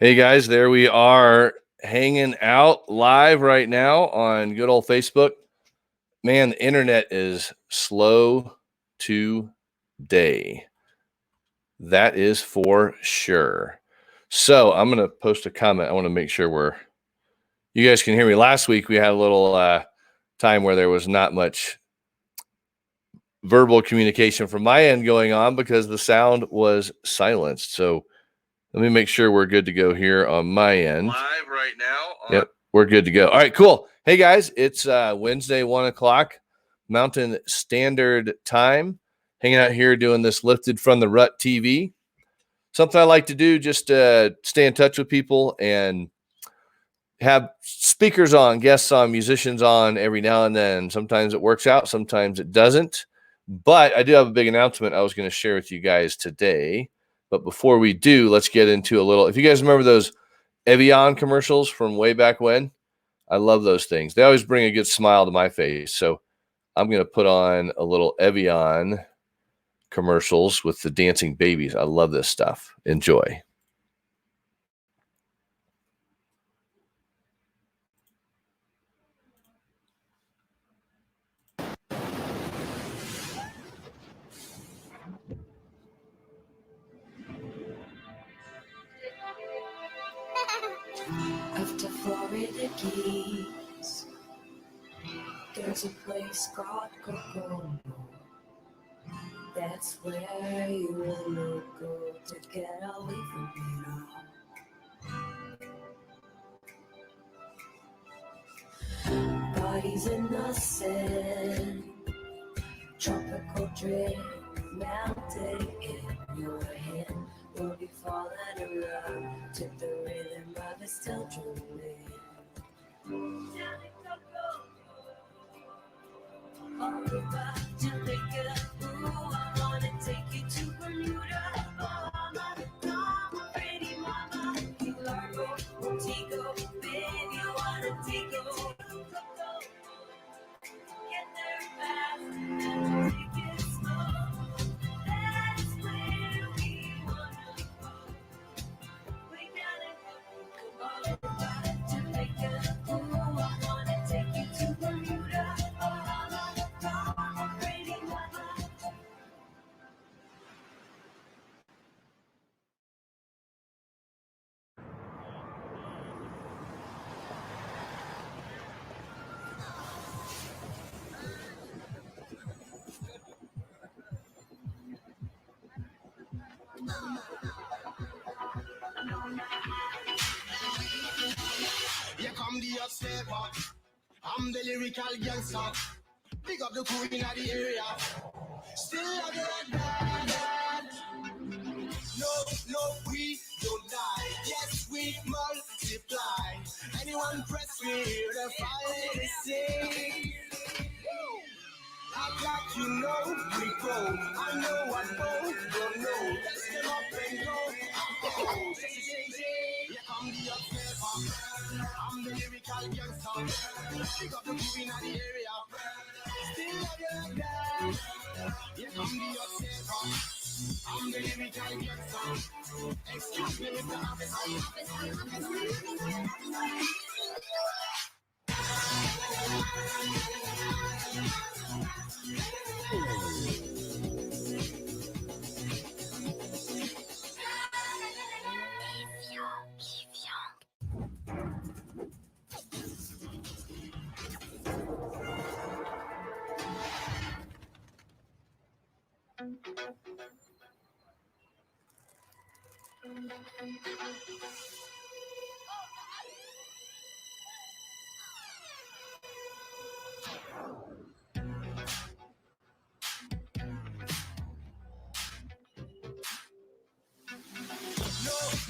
Hey guys, there we are hanging out live right now on good old Facebook. Man, the internet is slow today. That is for sure. So I'm going to post a comment. I want to make sure you guys can hear me. Last week we had a little time where there was not much verbal communication from my end going on because the sound was silenced. So let me make sure we're good to go here on my end. Live right now. Yep, we're good to go. All right, cool. Hey guys, it's Wednesday, 1:00 Mountain Standard Time. Hanging out here doing this Lifted from the Rut TV. Something I like to do just to stay in touch with people and have speakers on, guests on, musicians on every now and then. Sometimes it works out, sometimes it doesn't. But I do have a big announcement I was going to share with you guys today. But before we do, let's get into a little. If you guys remember those Evian commercials from way back when, I love those things. They always bring a good smile to my face. So I'm going to put on a little Evian commercials with the dancing babies. I love this stuff. Enjoy. After Florida Keys, there's a place called Coco. That's where you wanna go to get away from it all. Bodies in the sand, tropical drink melting in your hand. You'll be falling in love to the rhythm of it, still dreaming. Aruba, Jamaica, ooh, I wanna take you to Bermuda, Bahama, Mama, pretty mama, Key Largo, Montego, baby, I wanna take you to Coco. Get there fast and take it slow. That's where we wanna go. We gotta go. Aruba, Jamaica, ooh, I wanna take you to Bermuda, Bahama, Mama, pretty mama. Here come the upstepper. I'm the lyrical gangster. Big up the queen of the area. Still love you like that. No, we don't die. Yes, we multiply. Anyone press me, the fire they sing. Act like you know we go. I know I don't know. Let's get up and go. Oh, here come the upstepper. I'm the lyrical gangster. Pick up the queen of the area. Still love you like that. Here come the upstepper. I'm the lyrical gangster. Excuse me, Mr.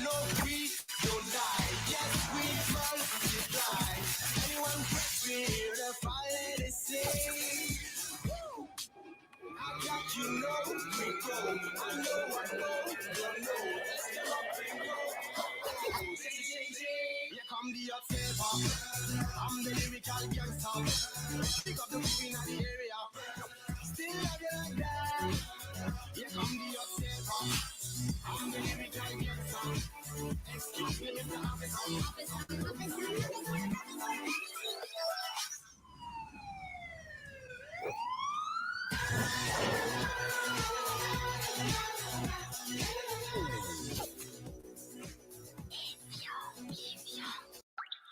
No, we don't die. Yes, we multiply. Anyone press me, the fire they sing. I got you know we go. I know, don't know. Let's get up and go. Oh, here come the upstepper. I'm the lyrical gangster. Pick up the queen of the area. Still love you like that. Here come the upstepper. I'm the lyrical gangster. Excuse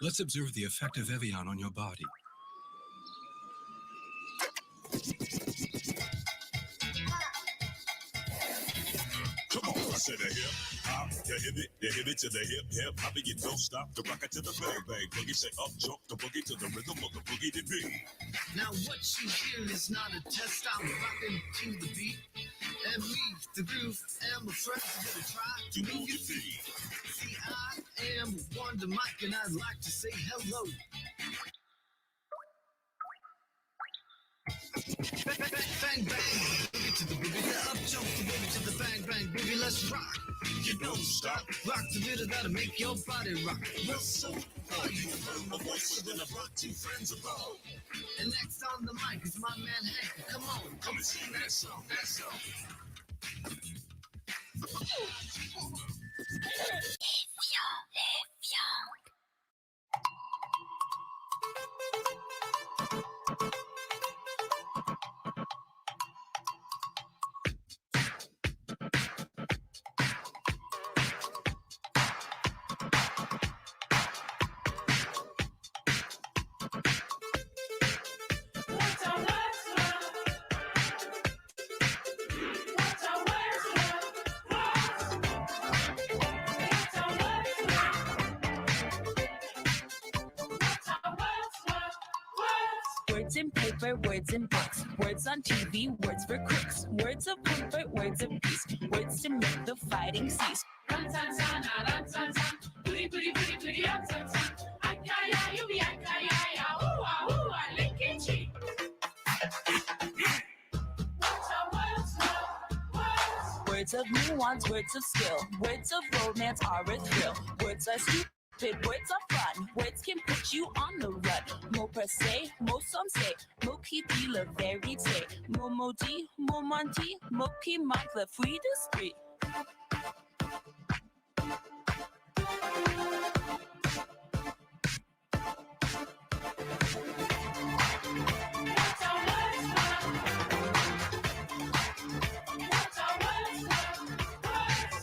Let's observe the effect of Evian on your body. Come on, I said the hip hop, the hip it to the hip hop, you don't stop, the rocket to the bang bang, boogie say up jump the boogie to the rhythm of the boogie to beat. Now what you hear is not a test, I'm rocking to the beat, and me, the groove, and my friends are gonna try to move your feet. See, I am Wonder Mike, and I'd like to say hello. Bang, bang, bang, boogie to the boogie, the up jump the boogie to the bang, bang, boogie, let's rock. You don't stop, rock the rhythm that'll make your body rock. Well, so are you heard my voice, so then I brought two friends above. And next on the mic is my man Hank. Come on, come and sing that song, that song. Words in paper, words in books, words on TV, words for crooks, words of comfort, words of peace, words to make the fighting cease. Words of nuance, words of skill, words of romance are a thrill. Words are stupid, words are fun, words can put you on the run. Mot per se, mot sensé, mot qui dit la vérité. Mot maudit, mot menti, mot qui marque le fruit d'esprit.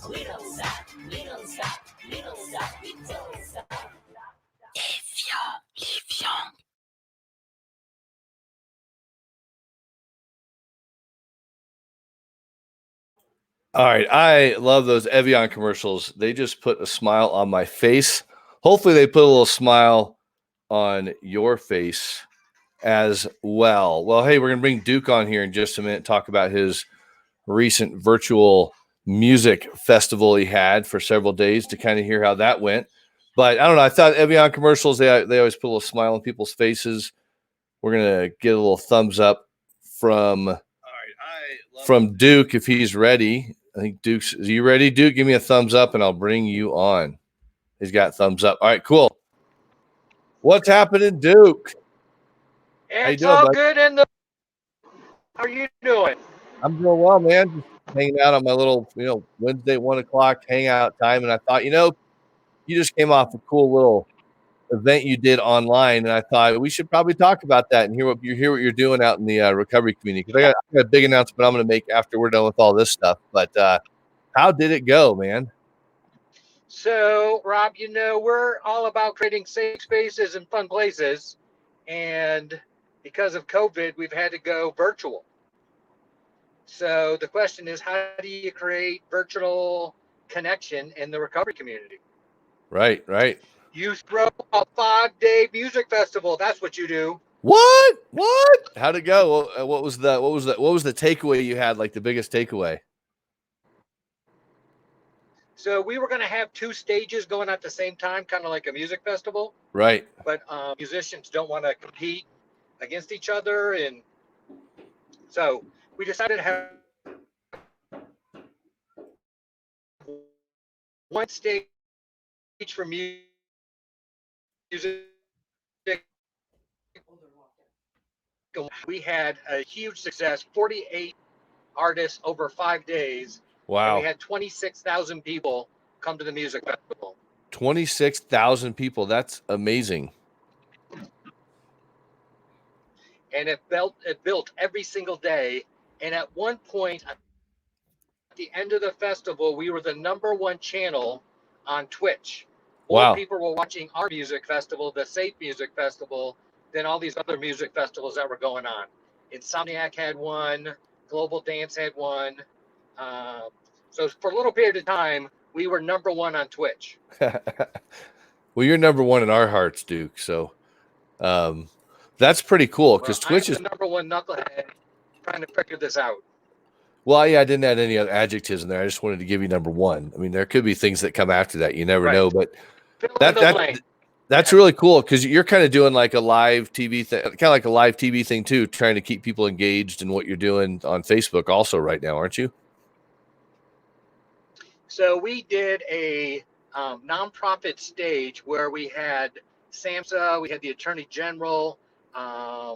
We don't stop, we don't stop, we don't stop, we don't stop. Evian. All right. I love those Evian commercials. They just put a smile on my face. Hopefully, they put a little smile on your face as well. Well, hey, we're going to bring Duke on here in just a minute, talk about his recent virtual music festival he had for several days to kind of hear how that went. But I don't know. I thought Evian commercials, they always put a little smile on people's faces. We're going to get a little thumbs up from Duke if he's ready. I think Duke's, are you ready, Duke? Give me a thumbs up and I'll bring you on. He's got thumbs up. All right, cool. What's happening, Duke? How you It's doing, all buddy? good in the. How are you doing? I'm doing well, man. Just hanging out on my little, Wednesday 1:00 hangout time. And I thought, you just came off a cool little event you did online, and I thought we should probably talk about that and hear what you're doing out in the recovery community. Because I got a big announcement I'm going to make after we're done with all this stuff. But how did it go, man? So, Rob, we're all about creating safe spaces and fun places. And because of COVID, we've had to go virtual. So the question is, how do you create virtual connection in the recovery community? Right. You throw a 5-day music festival. That's what you do. What? How'd it go? What was the takeaway you had? Like the biggest takeaway? So we were going to have 2 stages going at the same time, kind of like a music festival. Right. But musicians don't want to compete against each other, and so we decided to have one stage for music. We had a huge success, 48 artists over 5 days. Wow. And we had 26,000 people come to the music festival. 26,000 people. That's amazing. And it built every single day. And at one point, at the end of the festival, we were the #1 channel on Twitch. More Wow. people were watching our music festival, the Safe Music Festival, than all these other music festivals that were going on. Insomniac had one, Global Dance had one. So for a little period of time, we were #1 on Twitch. Well, you're #1 in our hearts, Duke. So that's pretty cool because Well, Twitch I'm is. the #1 knucklehead trying to figure this out. Well, yeah, I didn't add any other adjectives in there. I just wanted to give you #1. I mean, there could be things that come after that. You never Right. know, but Fill in the blank. that's really cool because you're kind of doing like a live TV thing, kind of like a live TV thing too, trying to keep people engaged in what you're doing on Facebook also right now, aren't you? So we did a nonprofit stage where we had SAMHSA, we had the Attorney General,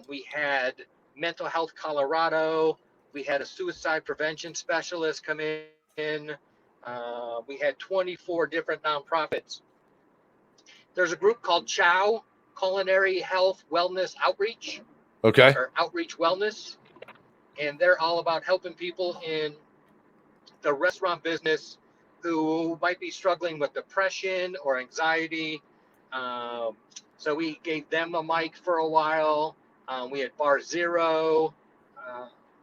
we had Mental Health Colorado, we had a suicide prevention specialist come in. We had 24 different nonprofits. There's a group called CHOW, Culinary Health Wellness Outreach, Okay. or Outreach Wellness, and they're all about helping people in the restaurant business who might be struggling with depression or anxiety. So we gave them a mic for a while. We had Bar Zero.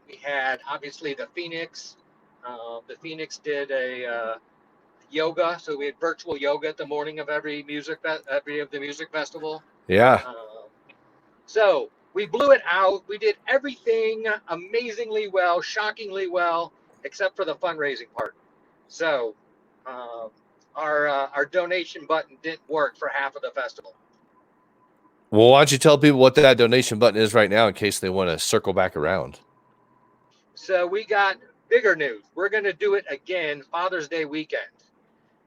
We had obviously the Phoenix. The Phoenix did a yoga, so we had virtual yoga at the morning of every of the music festival. Yeah. So we blew it out. We did everything amazingly well, shockingly well, except for the fundraising part. So our donation button didn't work for half of the festival. Well, why don't you tell people what that donation button is right now in case they want to circle back around? So we got bigger news. We're going to do it again Father's Day weekend.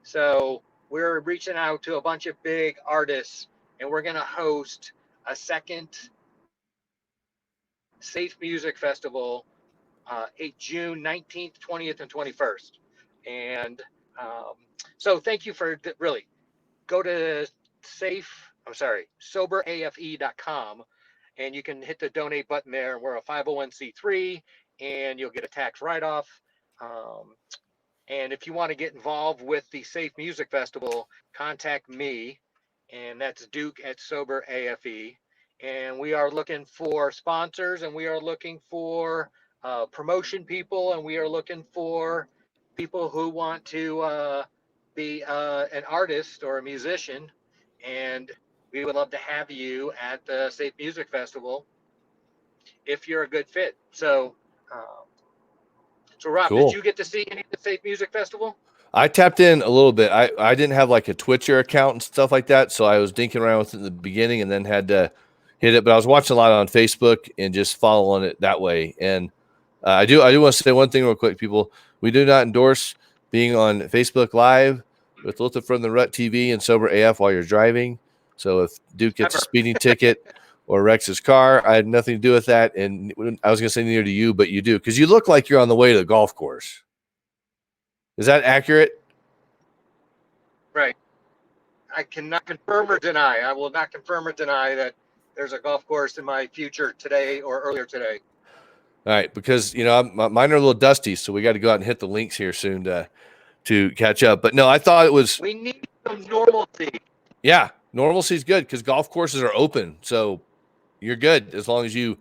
So we're reaching out to a bunch of big artists, and we're going to host a second Safe Music Festival, June 19th, 20th, and 21st. And so thank you for really go to soberafe.com, and you can hit the donate button there. We're a 501c3, and you'll get a tax write-off. And if you want to get involved with the Safe Music Festival, contact me, and that's Duke at Sober AFE. And we are looking for sponsors, and we are looking for promotion people, and we are looking for people who want to be an artist or a musician. And we would love to have you at the Safe Music Festival if you're a good fit. So, Rob, Cool. did you get to see any of the Safe Music Festival? I tapped in a little bit. I didn't have like a Twitcher account and stuff like that, so I was dinking around with it in the beginning and then had to hit it. But I was watching a lot on Facebook and just following it that way. And I do want to say one thing real quick, people. We do not endorse being on Facebook Live with Lilted from the Rut TV and Sober AF while you're driving. So if Duke gets a speeding ticket or wrecks his car, I had nothing to do with that. And I was going to say neither do you, but you do, because you look like you're on the way to the golf course. Is that accurate? Right. I cannot confirm or deny. I will not confirm or deny that there's a golf course in my future today or earlier today. All right, because mine are a little dusty, so we got to go out and hit the links here soon to catch up. But no, I thought it was. We need some normalcy. Yeah, normalcy is good because golf courses are open, so you're good as long as you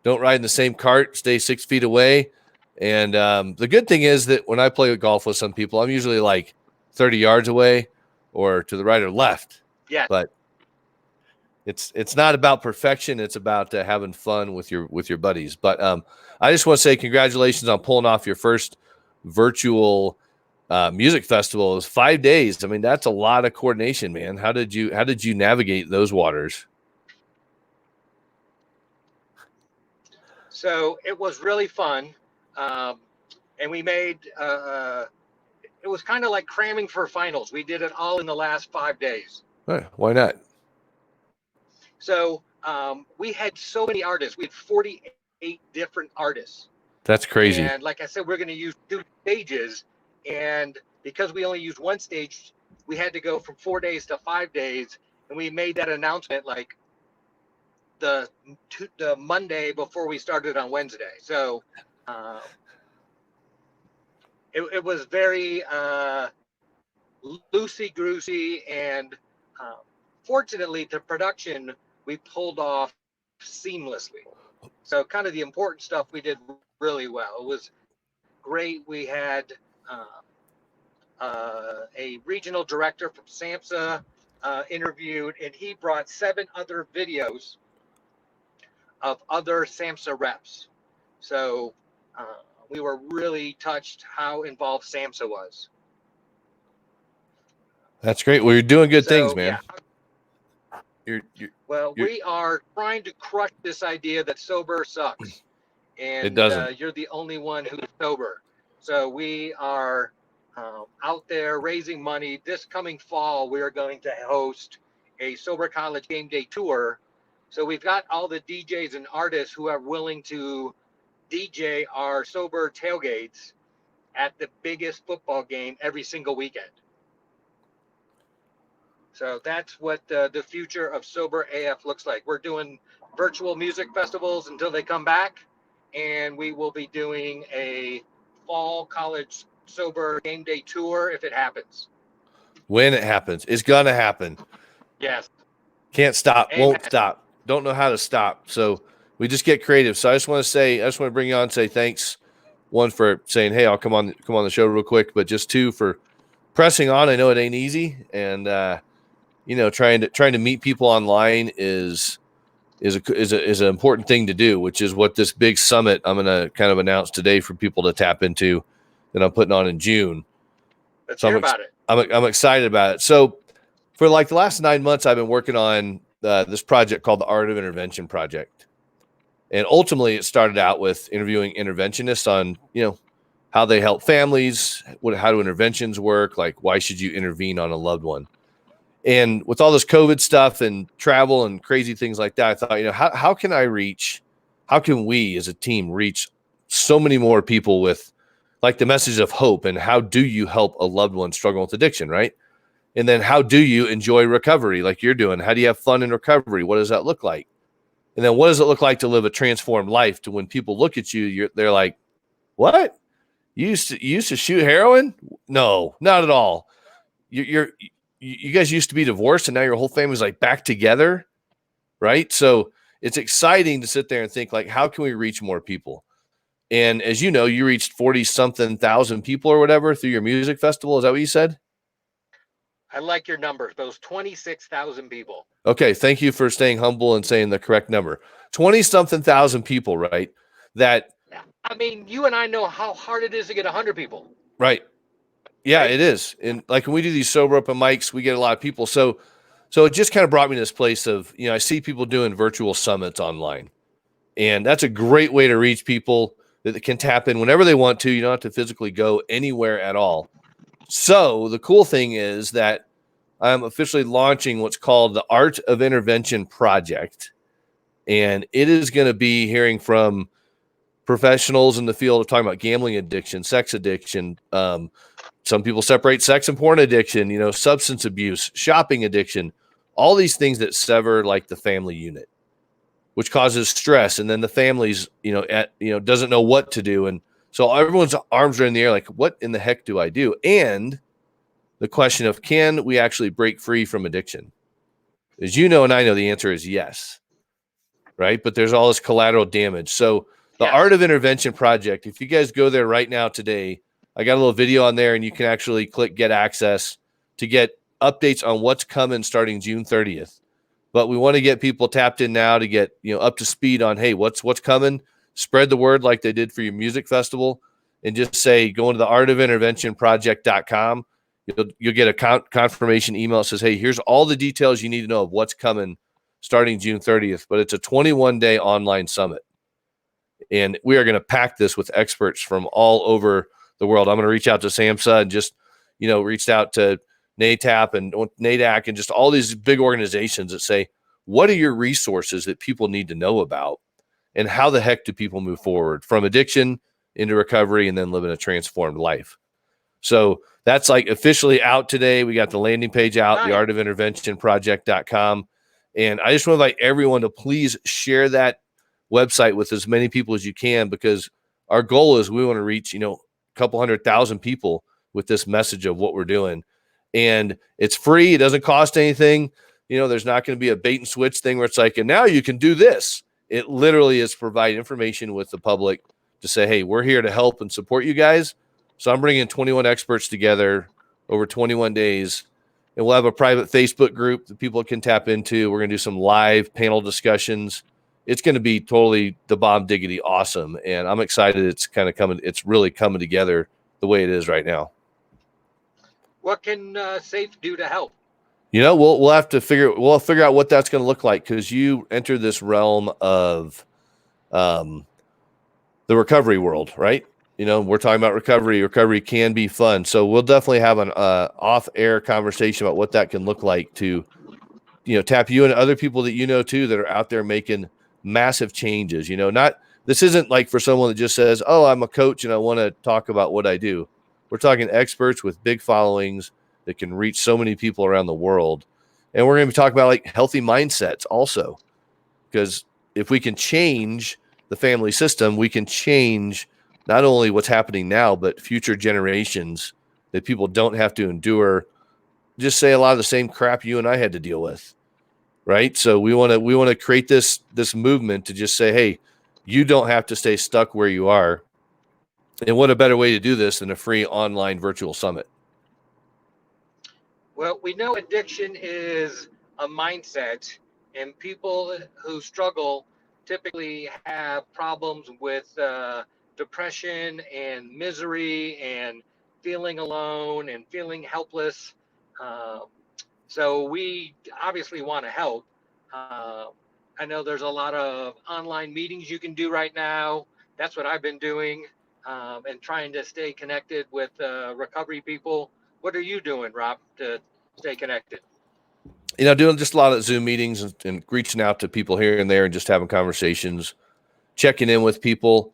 don't ride in the same cart, stay 6 feet away. And the good thing is that when I play golf with some people, I'm usually like 30 yards away or to the right or left. Yeah. But it's not about perfection. It's about having fun with your buddies. But I just want to say congratulations on pulling off your first virtual music festival. It was 5 days. I mean, that's a lot of coordination, man. How did you navigate those waters? So it was really fun. And we made, it was kind of like cramming for finals. We did it all in the last 5 days. Why not? So we had so many artists. We had 48 different artists. That's crazy. And like I said, we're going to use 2 stages. And because we only used one stage, we had to go from 4 days to 5 days, and we made that announcement like the Monday before we started on Wednesday. So it was very loosey goosey, and fortunately, the production we pulled off seamlessly. So kind of the important stuff we did really well. It was great. We had a regional director from SAMHSA interviewed, and he brought 7 other videos of other SAMHSA reps. So we were really touched how involved SAMHSA was. That's great. Well, you're doing good things, man. Yeah. We are trying to crush this idea that sober sucks, and it doesn't. You're the only one who's sober. So we are out there raising money. This coming fall, we are going to host a Sober College game day tour. So we've got all the DJs and artists who are willing to DJ our sober tailgates at the biggest football game every single weekend. So that's what the future of Sober AF looks like. We're doing virtual music festivals until they come back, and we will be doing a fall college sober game day tour if it happens. When it happens, it's gonna happen. Yes. Can't stop. Amen. Won't stop. Don't know how to stop. So we just get creative. So I just want to bring you on and say thanks. One, for saying, hey, I'll come on the show real quick, but just 2 for pressing on. I know it ain't easy, and trying to meet people online is an important thing to do, which is what this big summit I'm going to kind of announce today for people to tap into that I'm putting on in June. Let's hear about it. I'm excited about it. So for like the last 9 months, I've been working on this project called the Art of Intervention Project. And ultimately it started out with interviewing interventionists on, how they help families, how do interventions work? Like, why should you intervene on a loved one? And with all this COVID stuff and travel and crazy things like that, I thought, how can we as a team reach so many more people with like the message of hope, and how do you help a loved one struggling with addiction, right? And then how do you enjoy recovery like you're doing? How do you have fun in recovery? What does that look like? And then what does it look like to live a transformed life, to when people look at you, they're like, what? You used to shoot heroin? No, not at all. You guys used to be divorced, and now your whole family's like back together, right? So it's exciting to sit there and think, like, how can we reach more people? And as you know, you reached 40-something thousand people or whatever through your music festival. Is that what you said? I like your numbers, those 26,000 people. Okay, thank you for staying humble and saying the correct number. 20-something thousand people, right? That, I mean, you and I know how hard it is to get 100 people. Right. Yeah, right? It is. And like when we do these sober open mics, we get a lot of people. So it just kind of brought me to this place of, I see people doing virtual summits online. And that's a great way to reach people that can tap in whenever they want to. You don't have to physically go anywhere at all. So the cool thing is that I'm officially launching what's called the Art of Intervention Project. And it is going to be hearing from professionals in the field of talking about gambling addiction, sex addiction. Some people separate sex and porn addiction, substance abuse, shopping addiction, all these things that sever like the family unit, which causes stress. And then the families, doesn't know what to do. And so everyone's arms are in the air, like, what in the heck do I do? And the question of, can we actually break free from addiction? As you know, and I know, the answer is yes. Right. But there's all this collateral damage. So the Art of Intervention Project, if you guys go there right now today, I got a little video on there, and you can actually click get access to get updates on what's coming starting June 30th. But we want to get people tapped in now to get, up to speed on, hey, what's coming? Spread the word like they did for your music festival, and just say, go into the artofinterventionproject.com. You'll get a confirmation email that says, hey, here's all the details you need to know of what's coming starting June 30th. But it's a 21-day online summit. And we are going to pack this with experts from all over the world. I'm going to reach out to SAMHSA and just, reached out to NATAP and NADAC and just all these big organizations that say, what are your resources that people need to know about? And how the heck do people move forward from addiction into recovery and then living a transformed life? So that's like officially out today. We got the landing page out, Nice. theartofinterventionproject.com. And I just want to invite everyone to please share that website with as many people as you can, because our goal is we want to reach, a couple 100,000 people with this message of what we're doing. And it's free. It doesn't cost anything. There's not going to be a bait and switch thing where it's like, and now you can do this. It literally is provide information with the public to say, hey, we're here to help and support you guys. So I'm bringing 21 experts together over 21 days, and we'll have a private Facebook group that people can tap into. We're going to do some live panel discussions. It's going to be totally the bomb diggity awesome. And I'm excited. It's really coming together the way it is right now. What can SAFE do to help? We'll have to figure out what that's going to look like, because you enter this realm of the recovery world, right? We're talking about recovery. Recovery can be fun. So we'll definitely have an off-air conversation about what that can look like to, tap you and other people that too, that are out there making massive changes. This isn't like for someone that just says, oh, I'm a coach and I want to talk about what I do. We're talking experts with big followings that can reach so many people around the world. And we're going to be talking about like healthy mindsets also, because if we can change the family system, we can change not only what's happening now, but future generations, that people don't have to endure, just say a lot of the same crap you and I had to deal with. Right. So we want to create this movement to just say, hey, you don't have to stay stuck where you are. And what a better way to do this than a free online virtual summit? Well, we know addiction is a mindset, and people who struggle typically have problems with depression and misery and feeling alone and feeling helpless. So we obviously want to help. I know there's a lot of online meetings you can do right now. That's what I've been doing, and trying to stay connected with recovery people. What are you doing, Rob, to stay connected? Doing just a lot of Zoom meetings and reaching out to people here and there and just having conversations, checking in with people.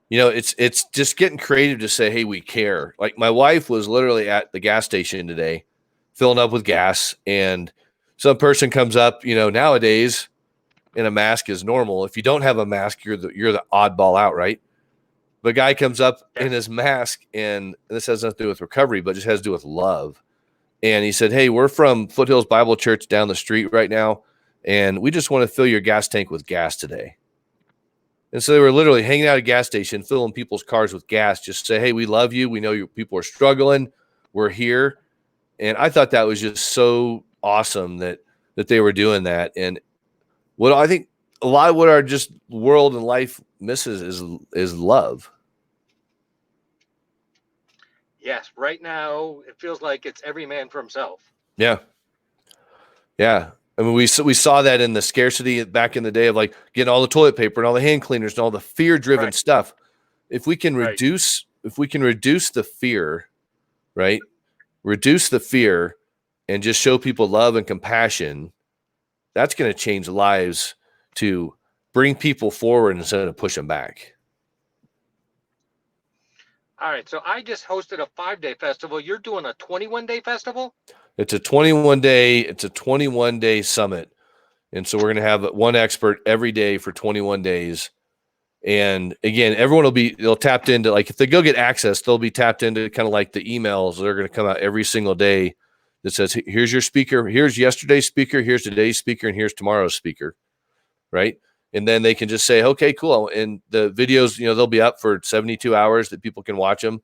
It's just getting creative to say, hey, we care. Like my wife was literally at the gas station today, filling up with gas, and some person comes up, nowadays in a mask is normal. If you don't have a mask, you're the oddball out, right? The guy comes up in his mask, and this has nothing to do with recovery, but just has to do with love. And he said, hey, we're from Foothills Bible Church down the street right now, and we just want to fill your gas tank with gas today. And so they were literally hanging out at a gas station, filling people's cars with gas, just say, hey, we love you. We know you people are struggling. We're here. And I thought that was just so awesome that they were doing that. And what I think a lot of what our just world and life misses is love. Yes, right now it feels like it's every man for himself. Yeah. Yeah. I mean, we saw that in the scarcity back in the day of like getting all the toilet paper and all the hand cleaners and all the fear-driven stuff. If we can reduce the fear, right? Reduce the fear and just show people love and compassion, that's going to change lives to bring people forward instead of push them back. All right. So I just hosted a 5-day festival. You're doing a 21-day festival? It's a 21-day summit. And so we're going to have one expert every day for 21 days. And again, everyone they'll tapped into, like, if they go get access, they'll be tapped into kind of like the emails that are going to come out every single day that says, here's your speaker, here's yesterday's speaker, here's today's speaker, and here's tomorrow's speaker. Right. And then they can just say, okay, cool. And the videos, they'll be up for 72 hours that people can watch them,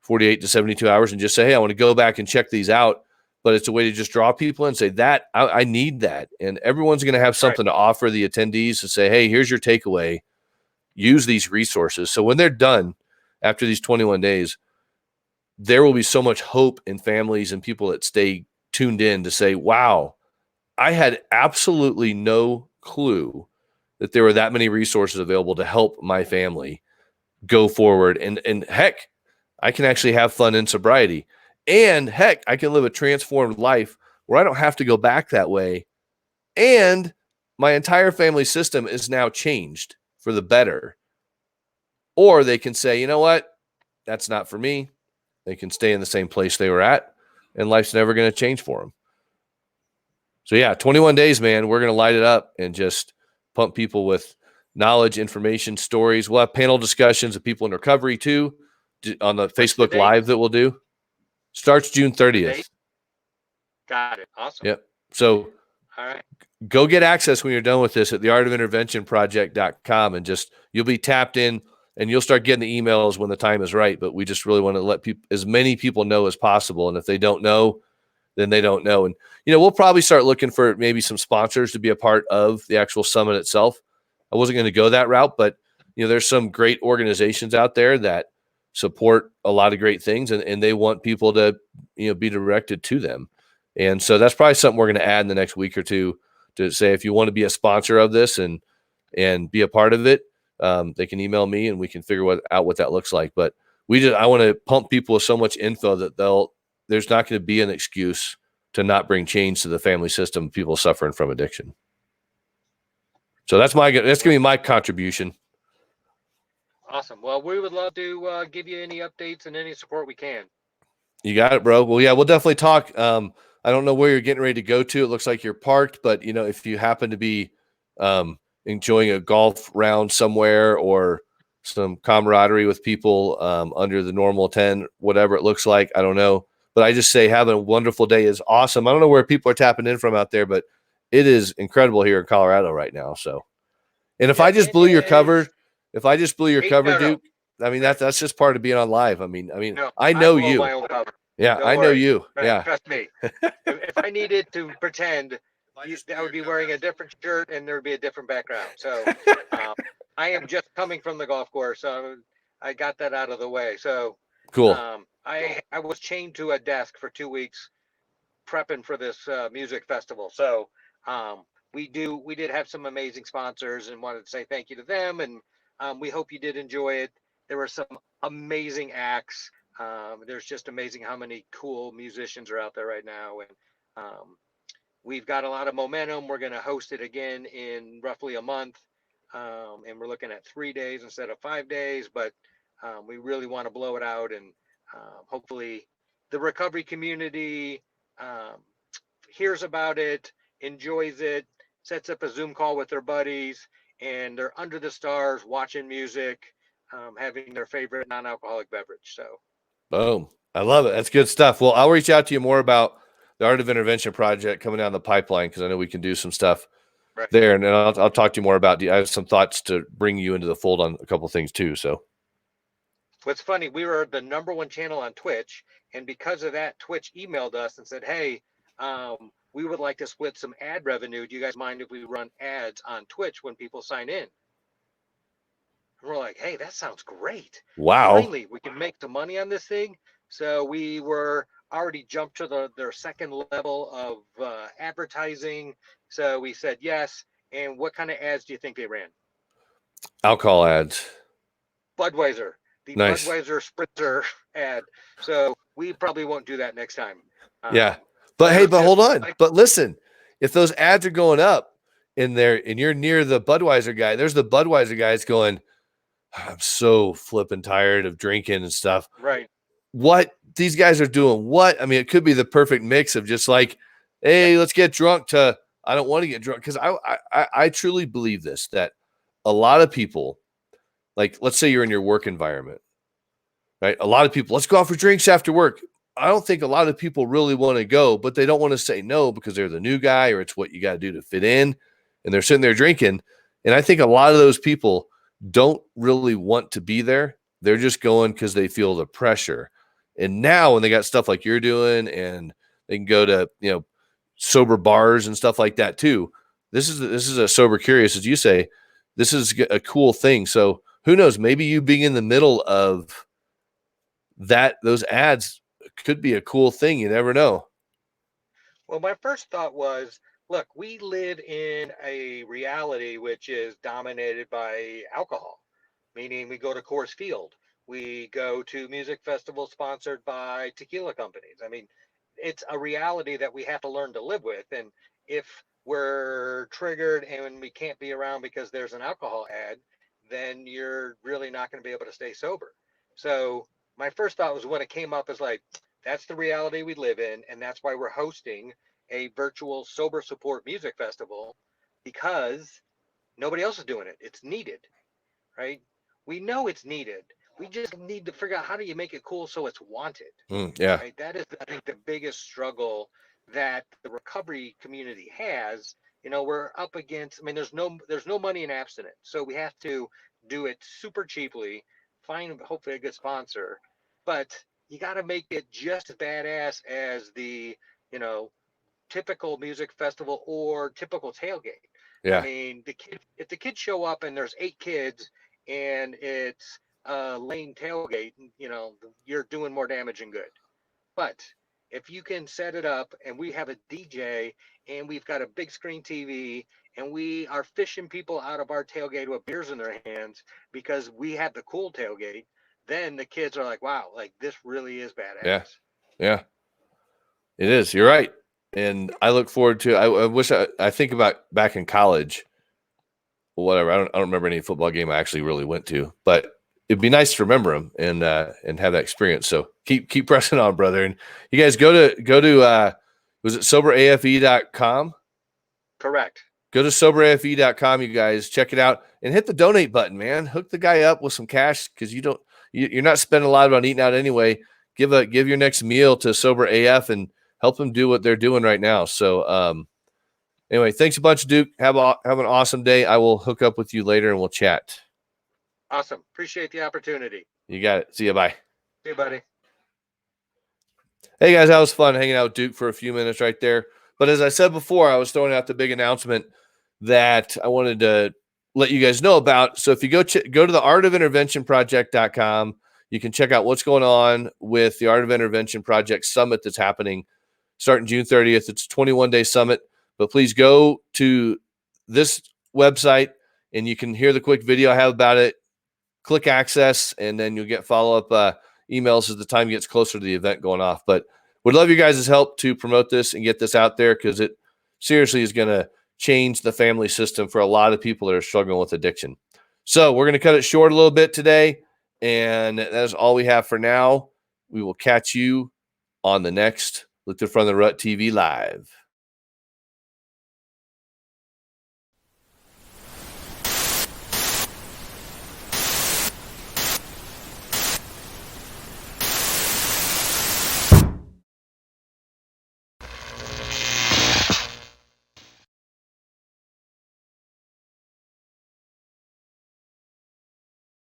48 to 72 hours, and just say, hey, I want to go back and check these out. But it's a way to just draw people and say that I need that. And everyone's going to have something to offer the attendees to say, hey, here's your takeaway. Use these resources. So when they're done after these 21 days, there will be so much hope in families and people that stay tuned in to say, wow, I had absolutely no clue that there were that many resources available to help my family go forward. And heck, I can actually have fun in sobriety. And heck, I can live a transformed life where I don't have to go back that way. And my entire family system is now changed for the better. Or they can say, you know what? That's not for me. They can stay in the same place they were at, and life's never going to change for them. So yeah, 21 days, man. We're going to light it up and just pump people with knowledge, information, stories. We'll have panel discussions of people in recovery too on the Facebook Live that we'll do. Starts June 30th. Got it. Awesome. Yep. So all right, go get access when you're done with this at theartofinterventionproject.com, and just you'll be tapped in and you'll start getting the emails when the time is right. But we just really want to let people, as many people know as possible. And if they don't know, then they don't know. And, we'll probably start looking for maybe some sponsors to be a part of the actual summit itself. I wasn't going to go that route, but, there's some great organizations out there that support a lot of great things, and they want people to, be directed to them. And so that's probably something we're going to add in the next week or two to say, if you want to be a sponsor of this and be a part of it, they can email me and we can figure out what that looks like. But I want to pump people with so much info that there's not going to be an excuse to not bring change to the family system of people suffering from addiction. So that's going to be my contribution. Awesome. Well, we would love to give you any updates and any support we can. You got it, bro. Well, yeah, we'll definitely talk. I don't know where you're getting ready to go to. It looks like you're parked, but if you happen to be enjoying a golf round somewhere or some camaraderie with people under the normal 10, whatever it looks like, I don't know. But I just say having a wonderful day is awesome. I don't know where people are tapping in from out there, but it is incredible here in Colorado right now. So, and if I just blew your cover, Duke, I mean, that's just part of being on live. I mean, no, I know you. My own cover. Yeah, I know you. Yeah, trust me. If I needed to pretend, I would be wearing a different shirt and there would be a different background. So I am just coming from the golf course, so I got that out of the way. So cool. I was chained to a desk for 2 weeks prepping for this music festival. So we did have some amazing sponsors and wanted to say thank you to them, and we hope you did enjoy it. There were some amazing acts. There's just amazing how many cool musicians are out there right now, and we've got a lot of momentum. We're going to host it again in roughly a month, and we're looking at 3 days instead of 5 days, but we really want to blow it out, and hopefully the recovery community hears about it, enjoys it, sets up a Zoom call with their buddies, and they're under the stars watching music, having their favorite non-alcoholic beverage. So boom. I love it. That's good stuff. Well, I'll reach out to you more about the Art of Intervention project coming down the pipeline, because I know we can do some stuff there. And then I'll talk to you more about, I have some thoughts to bring you into the fold on a couple of things too. So what's funny, we were the #1 channel on Twitch, and because of that, Twitch emailed us and said, hey, we would like to split some ad revenue. Do you guys mind if we run ads on Twitch when people sign in? And we're like, hey, that sounds great. Wow. Finally, we can make some money on this thing. So we were already jumped to their second level of advertising. So we said yes. And what kind of ads do you think they ran? Alcohol ads. Budweiser. The nice. Budweiser Spritzer ad. So we probably won't do that next time. Yeah. But hey, but hold on. But listen, if those ads are going up in there and you're near the Budweiser guy, there's the Budweiser guys going, I'm so flipping tired of drinking and stuff. Right. What these guys are doing, what? I mean, it could be the perfect mix of just like, hey, let's get drunk to, I don't want to get drunk. Because I truly believe this, that a lot of people, like, let's say you're in your work environment, right? A lot of people, let's go out for drinks after work. I don't think a lot of people really want to go, but they don't want to say no because they're the new guy or it's what you got to do to fit in. And they're sitting there drinking. And I think a lot of those people don't really want to be there. They're just going because they feel the pressure. And now when they got stuff like you're doing and they can go to, sober bars and stuff like that too. This is a sober curious, as you say, this is a cool thing. So who knows, maybe you being in the middle of those ads could be a cool thing. You never know. Well, my first thought was, look, we live in a reality which is dominated by alcohol, meaning we go to Coors Field, we go to music festivals sponsored by tequila companies. I mean, it's a reality that we have to learn to live with. And if we're triggered and we can't be around because there's an alcohol ad, then you're really not going to be able to stay sober. So my first thought was when it came up is like, that's the reality we live in, and that's why we're hosting a virtual sober support music festival, because nobody else is doing it. It's needed, right? We know it's needed. We just need to figure out how do you make it cool so it's wanted, Yeah. right? That is, I think, the biggest struggle that the recovery community has. We're up against. I mean, there's no money in abstinence, so we have to do it super cheaply. Find hopefully a good sponsor, but you got to make it just as badass as the you know typical music festival or typical tailgate. I Yeah. mean, if the kids show up and there's 8 kids and it's a lane tailgate, you're doing more damage than good. But if you can set it up and we have a DJ and we've got a big screen TV and we are fishing people out of our tailgate with beers in their hands because we have the cool tailgate, then the kids are like, wow, like this really is Yeah. badass. Yeah. It is. You're right. And I look forward to. I wish I think about back in college. Whatever. I don't remember any football game I actually really went to, but it'd be nice to remember them and have that experience. So keep pressing on, brother. And you guys go to was it soberafe.com? Correct. Go to soberafe.com, you guys. Check it out and hit the donate button, man. Hook the guy up with some cash because you're not spending a lot on eating out anyway. Give your next meal to Sober AF and help them do what they're doing right now. So anyway, thanks a bunch, Duke. Have an awesome day. I will hook up with you later and we'll chat. Awesome. Appreciate the opportunity. You got it. See you. Bye. See you, buddy. Hey guys, that was fun hanging out with Duke for a few minutes right there. But as I said before, I was throwing out the big announcement that I wanted to let you guys know about. So if you go to the artofinterventionproject.com, you can check out what's going on with the Art of Intervention Project Summit that's happening starting June 30th. It's a 21-day summit, but please go to this website and you can hear the quick video I have about it. Click access, and then you'll get follow-up emails as the time gets closer to the event going off. But would love you guys' help to promote this and get this out there because it seriously is going to change the family system for a lot of people that are struggling with addiction. So we're going to cut it short a little bit today, and that is all we have for now. We will catch you on the next Looked in Front of the Rut TV Live.